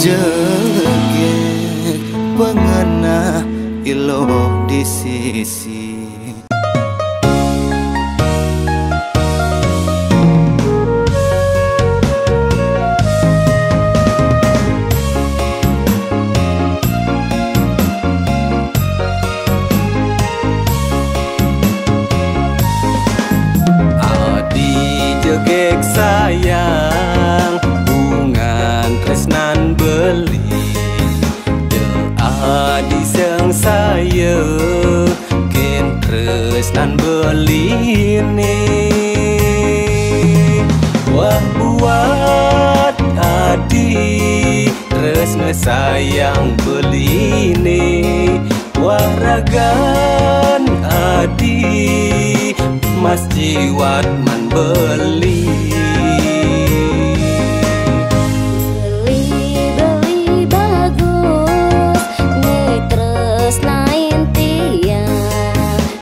Jegek pengena ilo di sisi. Adi jegek sayang bungan tresnan beli adi seng saya ken tresnan beli ni wah buat adi tresna sayang beli ni wah ragan adi mas jiwat man beli.